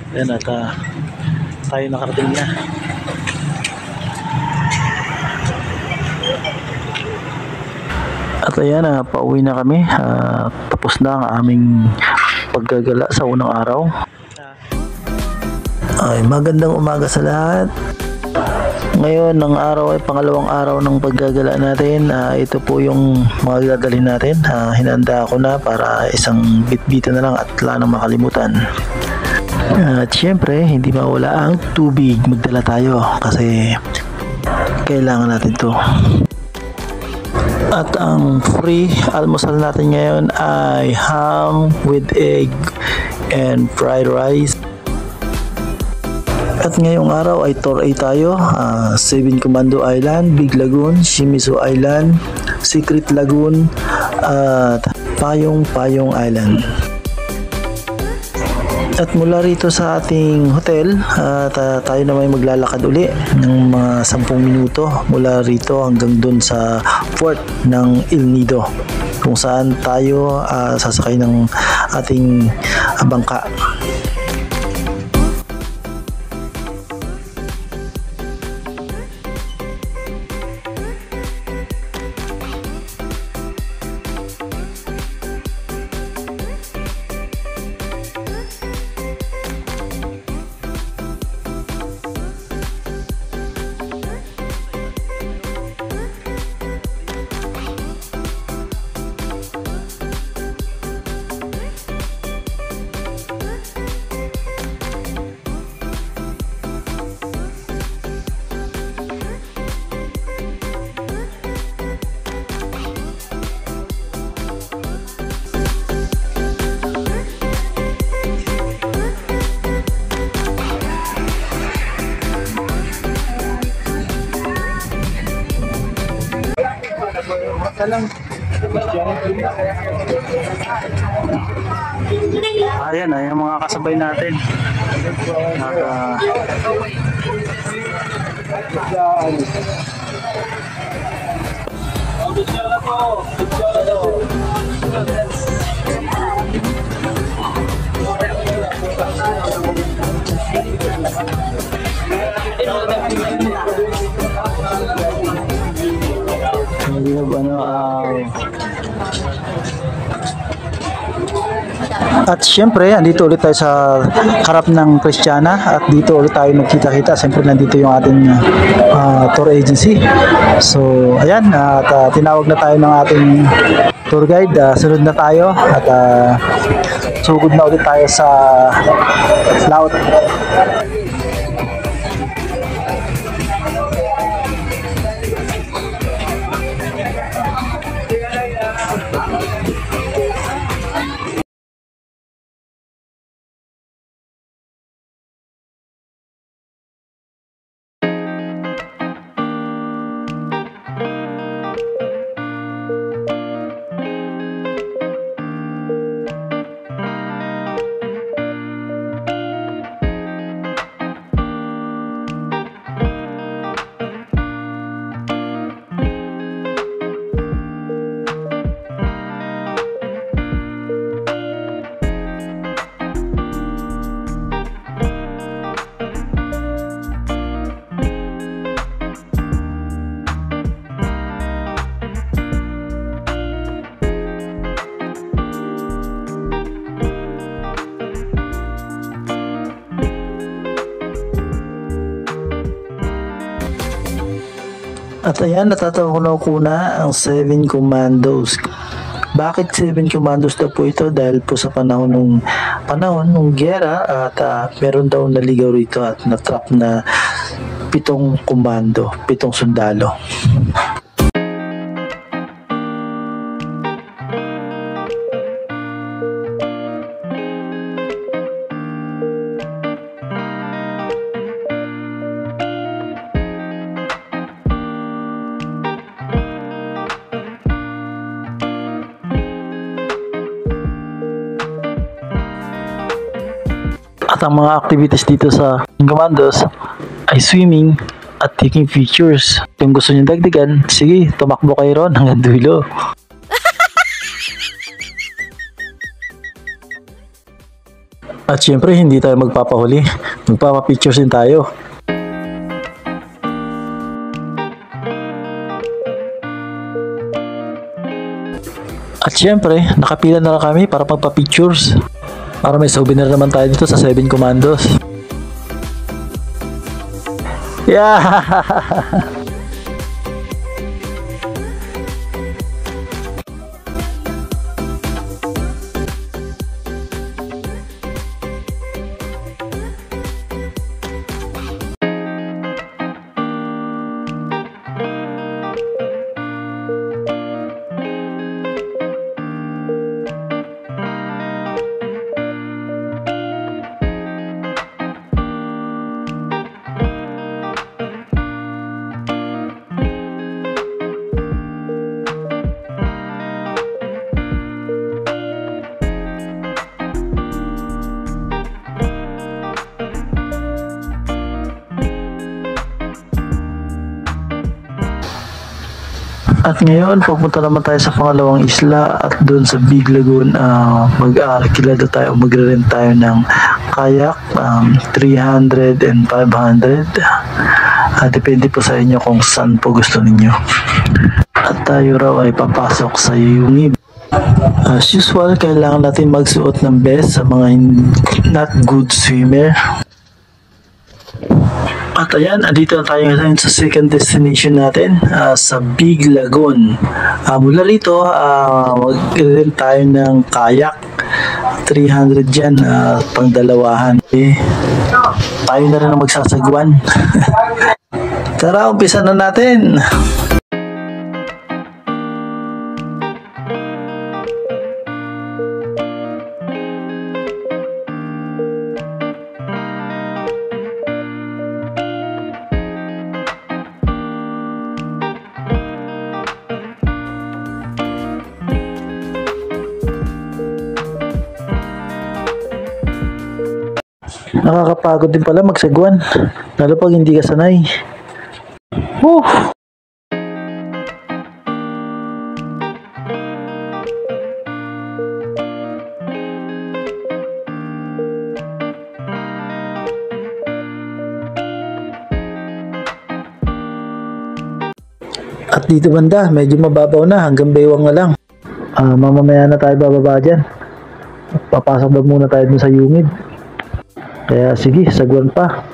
Ayan at tayo nakarating na. At ayan, pauwi na kami. Tapos na ang aming paggagala sa unang araw. Ay, magandang umaga sa lahat. Ngayon, ang araw ay pangalawang araw ng paggagala natin. Ito po yung mga dadalhin natin. Hinanda ko na para isang bitbita na lang at wala nang makalimutan. At syempre, hindi mawala ang tubig. Magdala tayo kasi kailangan natin to. At ang free almusal natin ngayon ay ham with egg and fried rice. At ngayong araw ay Tour A tayo, 7 Commando Island, Big Lagoon, Shimizu Island, Secret Lagoon, at Payong Island. At mula rito sa ating hotel, tayo naman maglalakad uli ng mga 10 minuto mula rito hanggang dun sa port ng El Nido, kung saan tayo sasakay ng ating bangka. Ayan ay yung mga kasabay natin. At syempre, andito ulit tayo sa harap ng Christiana at dito ulit tayo magkita-kita. Syempre, nandito yung ating tour agency. So, ayan, at tinawag na tayo ng ating tour guide. Sunod na tayo at sugod na ulit tayo sa laut. At ayan, natatawa ko na ang 7 Commandos. Bakit 7 Commandos daw po ito? Dahil po sa panahon ng giyera at meron daw naligaw rito at natrap na 7 komando, 7 sundalo. At ang mga activities dito sa Commandos ay swimming at taking pictures. Kung gusto nyo dagdagan, sige, tumakbo kayo ron hanggang dulo. At syempre, hindi tayo magpapahuli. Magpapapictures din tayo. At syempre, nakapila na lang kami para magpa-pictures. Para may souvenir naman tayo dito sa 7 Commandos. Yeah! At ngayon, pupunta naman tayo sa pangalawang isla at doon sa Big Lagoon, mag-kilala tayo, magre-rent tayo ng kayak, 300 and 500. Depende po sa inyo kung saan po gusto ninyo. At tayo raw ay papasok sa Yungib. As usual, kailangan natin magsuot ng vest sa mga not good swimmer. At ayan, andito na tayo ngayon sa second destination natin, sa Big Lagoon. Mula rito, mag-rent tayo ng kayak. 300 dyan, pang dalawahan. Tayo na rin ang magsasagwan. Tara, umpisa na natin! Nakakapagod din pala magsagwan, lalo pag hindi ka sanay. Woo! At dito banda, medyo mababaw na, hanggang baywang na lang. Mamamaya na tayo bababa dyan. Papasok ba muna tayo dun sa Yungib? Kaya sige, sagwan pa.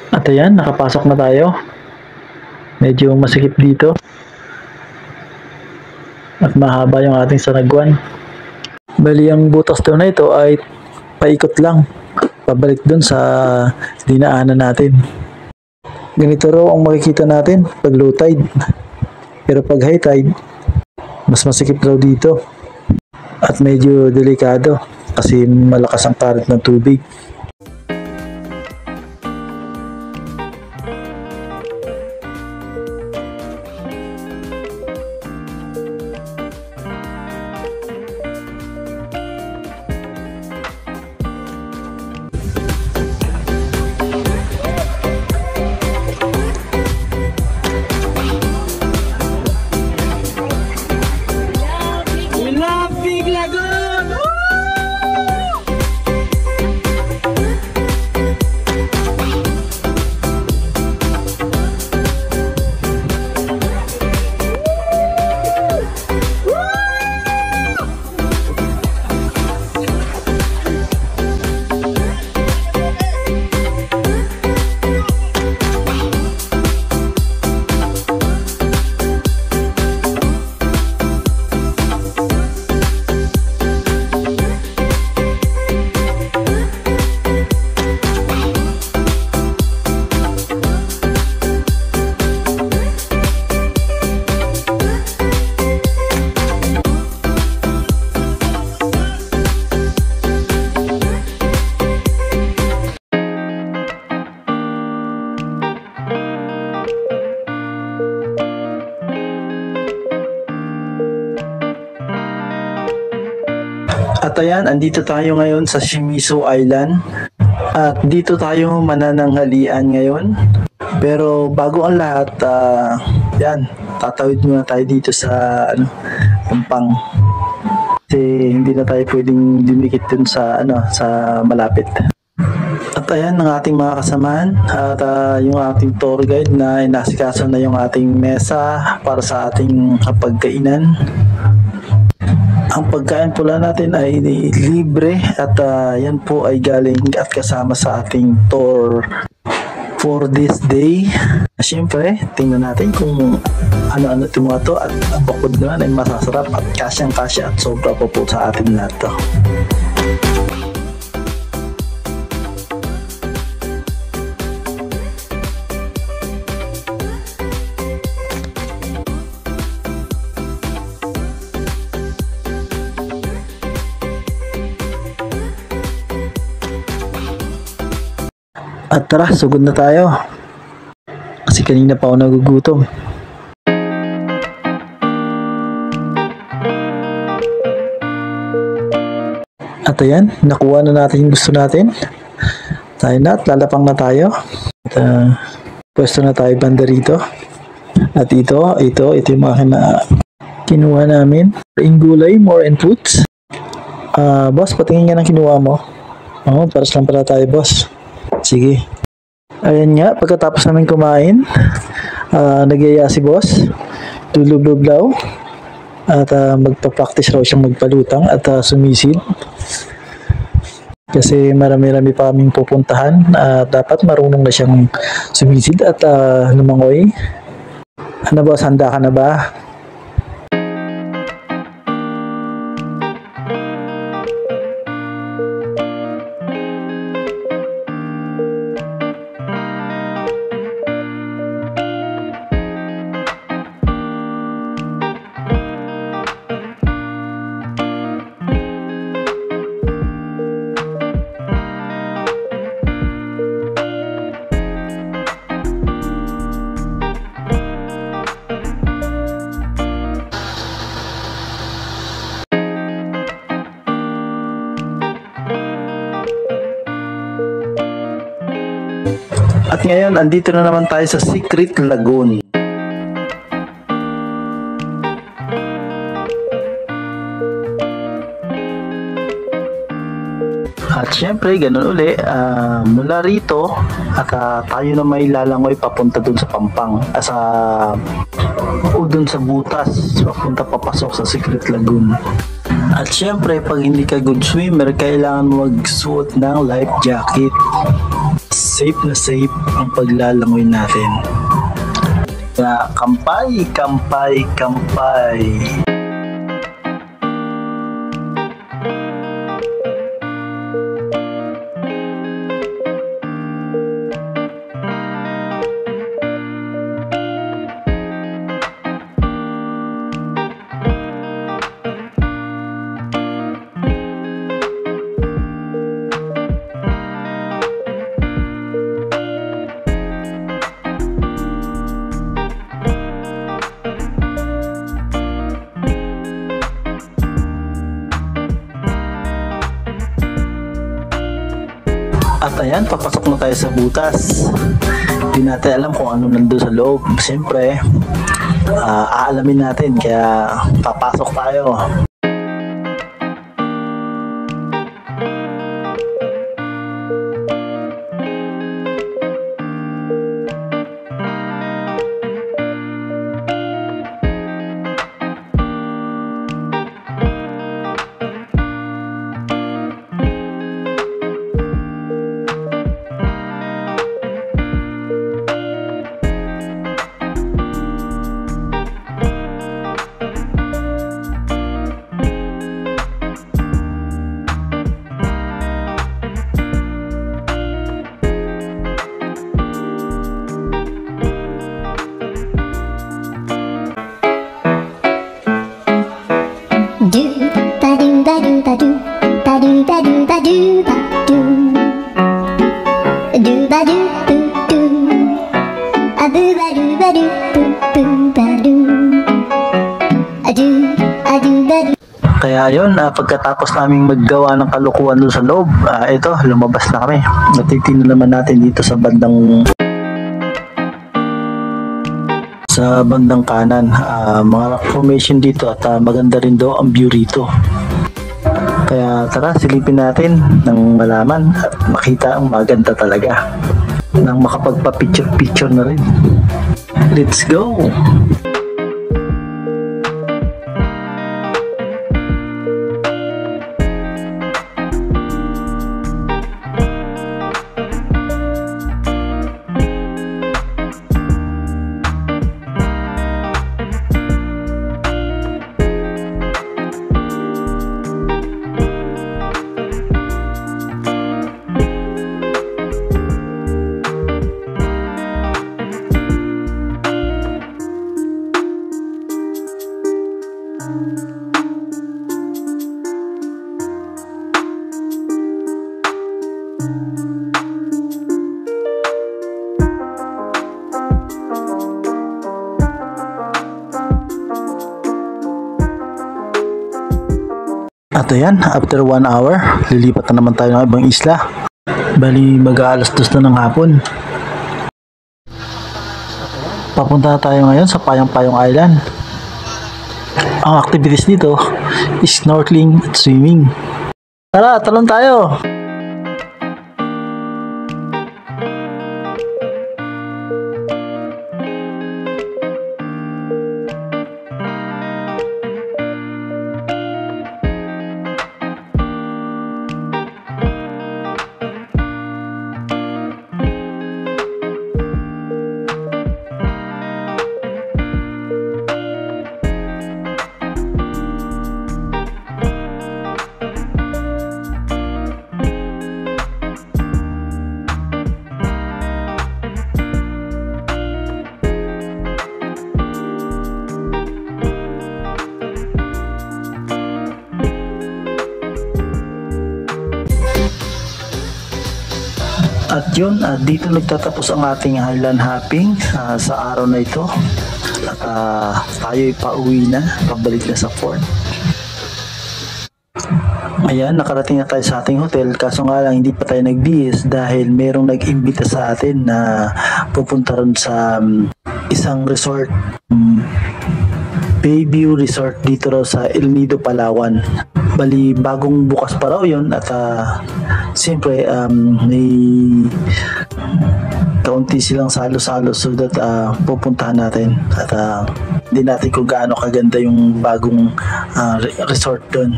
At ayan, nakapasok na tayo. Medyo masikip dito. At mahaba yung ating sanagwan. Bali, ang butas daw na ito ay paikot lang. Pabalik dun sa dinaanan natin. Ganito raw ang makikita natin pag low tide. Pero pag high tide, mas masikip raw dito. At medyo delikado kasi malakas ang current ng tubig. At ayan, andito tayo ngayon sa Shimizu Island. At dito tayo manananghalian ngayon. Pero bago ang lahat, yan, tatawid muna tayo dito sa Pampang. Kasi hindi na tayo pwedeng dumikit dun sa sa malapit. At ayan ang ating mga kasamahan at yung ating tour guide na inasikaso na yung ating mesa para sa ating pagkainan. Ang pagkain pula natin ay libre at yan po ay galing at kasama sa ating tour for this day. Siyempre, tingnan natin kung ano-ano itong mga to at ang bakod naman ay masasarap at kasyang-kasya at sobra po sa ating lahat to. At tara, sugod na tayo. Kasi kanina pa ako nagugutom. At ayan, nakuha na natin yung gusto natin. Tayo na at lalapang na tayo. At pwesto na tayo banda rito. At ito yung mga kinuha namin. In gulay, more inputs. Boss, patingin nga ng kinuha mo. Paras lang pala tayo, boss. Sige. Ayan nga, pagkatapos namin kumain, nagyaya si boss, lulublaw, at magpa-practice raw siyang magpalutang at sumisid. Kasi marami-rami pa kaming pupuntahan, dapat marunong na siyang sumisid at lumangoy. Ano boss, handa ka na ba? At ngayon, andito na naman tayo sa Secret Lagoon. At syempre, ganun uli, mula rito, at tayo na may lalangoy papunta dun sa Pampang. O dun sa butas, papunta papasok sa Secret Lagoon. At syempre, pag hindi ka good swimmer, kailangan mo magsuot ng life jacket. Safe na safe ang paglalangoy natin. Kaya kampay, kampay, kampay. At ayan, papasok na tayo sa butas. Hindi natin alam kung ano nandun sa loob. Siyempre, aalamin natin, kaya papasok tayo. Kaya Kaya ayun, pagkatapos naming maggawa ng kalukuhan doon sa loob, ito, lumabas na kami. Natitingnan naman natin dito sa bandang kanan, mga rock formation dito at maganda rin daw ang view rito. Kaya tara, silipin natin nang malaman at makita ang maganda talaga nang makapagpa-picture na rin. Let's go! At ayan, after 1 hour, lilipat na naman tayo ng ibang isla. Bali, mag-aalas 2 na ng hapon. Papunta tayo ngayon sa Payong-Payong Island. Ang activities dito is snorkeling at swimming. Tara, talon tayo! At yun, dito nagtatapos ang ating highland hopping sa araw na ito. At tayo'y pauwi na, pabalik na sa fort. Ayan, nakarating na tayo sa ating hotel, kaso nga lang hindi pa tayo nagbihis dahil merong nag-imbita sa atin na pupunta ron sa isang resort, Bayview Resort dito raw sa El Nido, Palawan. Bali, bagong bukas pa raw yun at siyempre may kaunti silang salo-salo so that pupuntahan natin at hindi natin kung gaano kaganda yung bagong resort doon.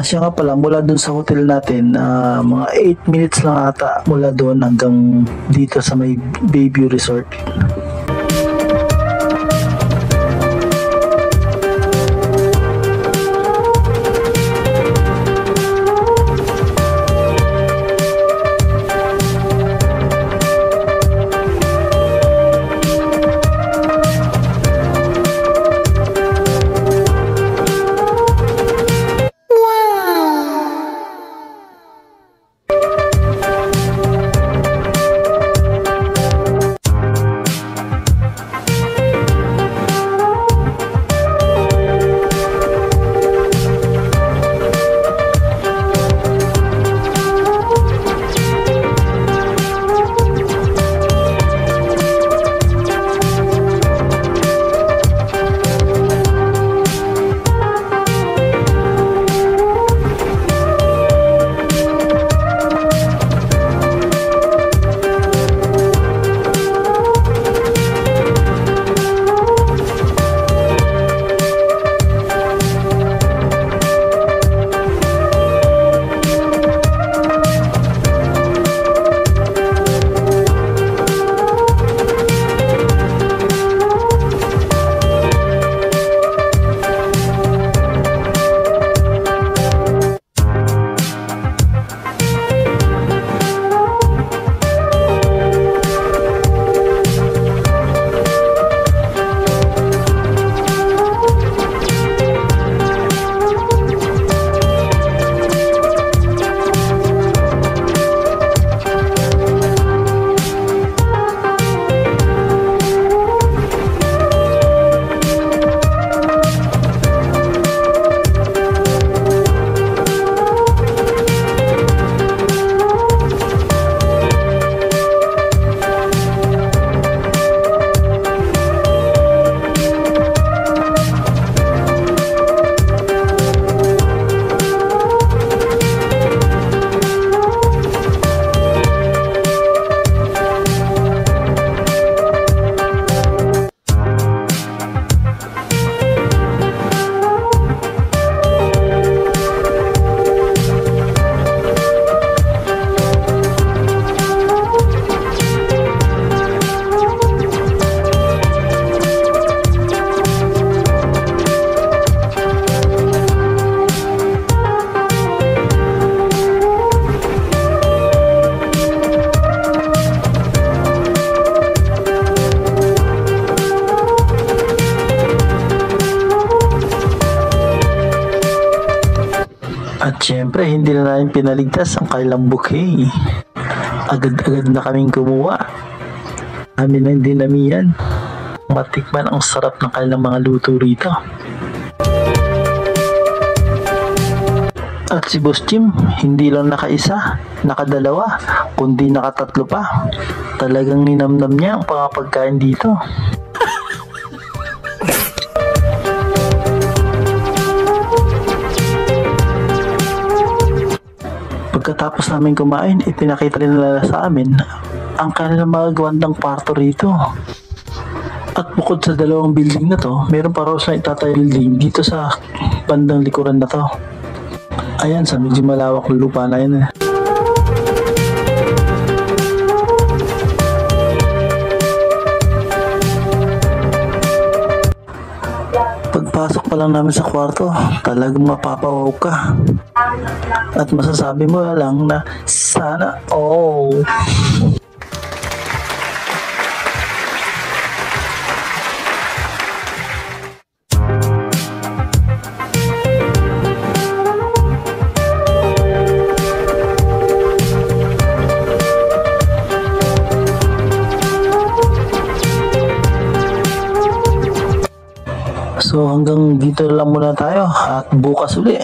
Siya nga pala, mula dun sa hotel natin, mga 8 minutes lang ata mula doon hanggang dito sa may Bayview Resort. Siyempre, hindi na namin pinaligtas ang kailang bouquet. Agad-agad na kaming kumuha. Amin na hindi namiyan. Matikman ang sarap ng kailang mga luto rito. At si Boss Jim, hindi lang nakaisa, nakadalawa, kundi nakatatlo pa. Talagang ninamnam niya ang pagkain dito. Pagkatapos namin kumain, ipinakita rin nila sa amin ang kanilang mga gawandang kwarto rito. At bukod sa dalawang building na to, meron pa raw sa itatay building dito sa bandang likuran na to. Ayan, sa medyo malawak na lupa na yun. Pagpasok pa lang namin sa kwarto, talagang mapapawaw ka. At masasabi mo lang na sana all. So hanggang dito lang muna tayo at bukas uli.